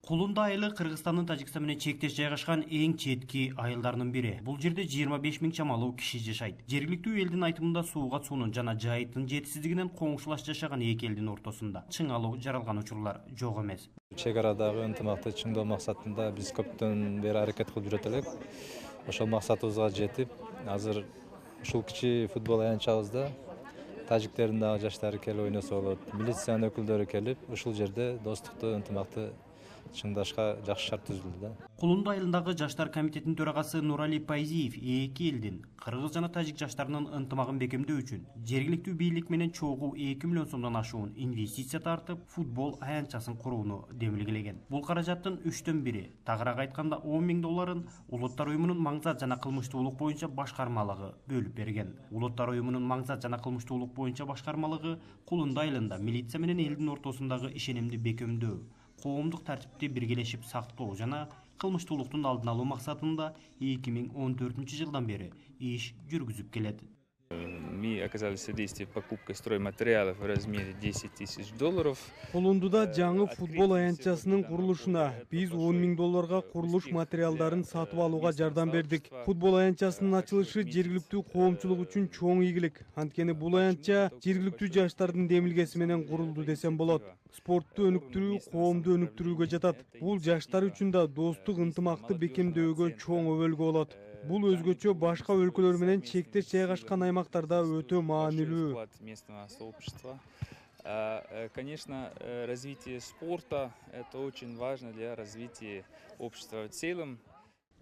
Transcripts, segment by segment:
Кулунда айылы Кыргызстандын Тажикстан менен чектеш жайгашкан эң четки айылдарынын бири. Бул жерде 25 миң чамалуу киши жашайт. Жергиликтүү элдин айтымында сууга суунун жана жайыттын жетишсиздигинен коңшулаш жашаган эки элдин ортосунда чыңалуу жаралган учурлар жок эмес. Чек арадагы ынтымакты чыңдоо максатында биз көптөн бери аракет кылып жүрөт элек. Ошол максатыбызга жетип, азыр ушул кичи футбол аянтчабызда тажиктердин дагы жаштары келип ойносо болот. Милициянын өкүлдөрү келип, ушул жерде достукту, ынтымакты чыңдашка жакшы шарт түзүлдү да. Кулунду айылындагы жаштар комитетинин төрагасы Нурали Пайзиев эки элдин кыргыз жана тажик жаштарынын ынтымагын бекемдөө үчүн жергиликтүү бийлик менен чогуу 2 миллион сомдон ашуун инвестиция тартып, футбол аянтчасын курууну демилгелеген. Бул каражаттын 1/3, тагыраак айтканда 10 миң долларын Улуттар уюмунун маңзат жана кылмыштуулук боюнча башкармалыгы бөлүп берген. Улуттар уюмунун маңзат жана кылмыштуулук боюнча башкармалыгы Кулунду айылында милиция менен элдин ортосундагы ишенимди бекемдөө, коомдук тартипти биргелешип сактоо жана кылмыштуулуктун алдын алуу максатында 2014 жылдан бери иш жүргүзүп келет. Мы оказали содействие покупкой стройматериалов в размере $10 000. Кулундуда жаңы футбол аянтчасынын курулушуна биз 10 миң долларга курулуш материалдарын сатып алууга жардам бердик. Футбол аянтчасынын ачылышы жергиликтүү коомчулук үчүн чоң ийгилик. Анткени бул аянтча жергиликтүү жаштардын демилгеси менен курулду десем болот. Спортту өнүктүрүү коомду өнүктүрүүгө жатат. Бул жаштар үчүн да достук ынтымакты бекемдөөгө чоң өбөлгө болот. Бул өзгөчө башка өлкөлөр менен чектеш жайгашкан аймактарда өтө маанилүү. Конечно, развитие спорта – это очень важно для развития общества в целом.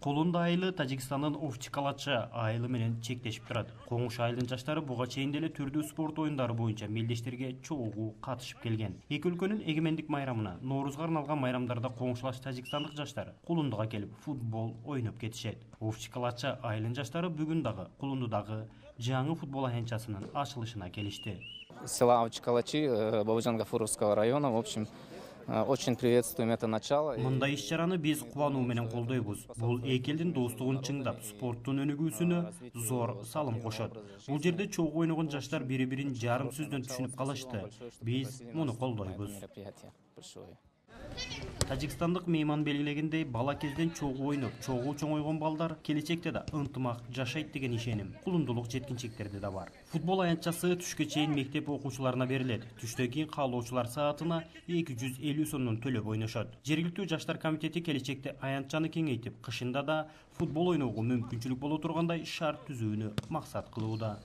Кулунду айылы Тажикстандын Овчкалачы айылы менен чектешип турат. Коңуш айылдын жаштары буга чейин деле түрдүү спорт оюндары боюнча мелдештерге чогуу катышып келген. Эки өлкөнүн эгемендик майрамына, Ноорузга арналган майрамдарда коңшулаш тажикстандык жаштар Кулундуга келип футбол ойноп кетишет. Овчкалачы айылынын жаштары бүгүн дагы Кулундудагы жаңы футбол аянтчасынын ачылышына келишти. Села Овчкалачи Бабажан Гафуровского района, в общем, очень приветствуем это начало. Мындай иш-чараны биз кубануу менен колдойбуз. Бул эки элдин достугун чыңдап, спорттун өнүгүүсүнө зор салым кошот. Бул жерде чогуу ойногон жаштар бири-бирин жарым сөздөн түшүнүп калышты. Биз муну колдойбуз. Тажикстандык мейман белгилегендей, бала кезден чогуу ойноп, чогуу чоңойгон балдар келечекте да ынтымак жашайт деген ишеним кулундулук жеткинчектерде да бар. Футбол аянтчасы түшкө чейин мектеп окуучуларына берилет. Түштөн кийин каалоочулар саатына 250 сомдон төлөп ойношот. Жергиликтүү жаштар комитети келечекте аянтчаны кеңейтип, кышында да футбол ойноого мүмкүнчүлүк боло тургандай шарт түзүүнү максат кылууда.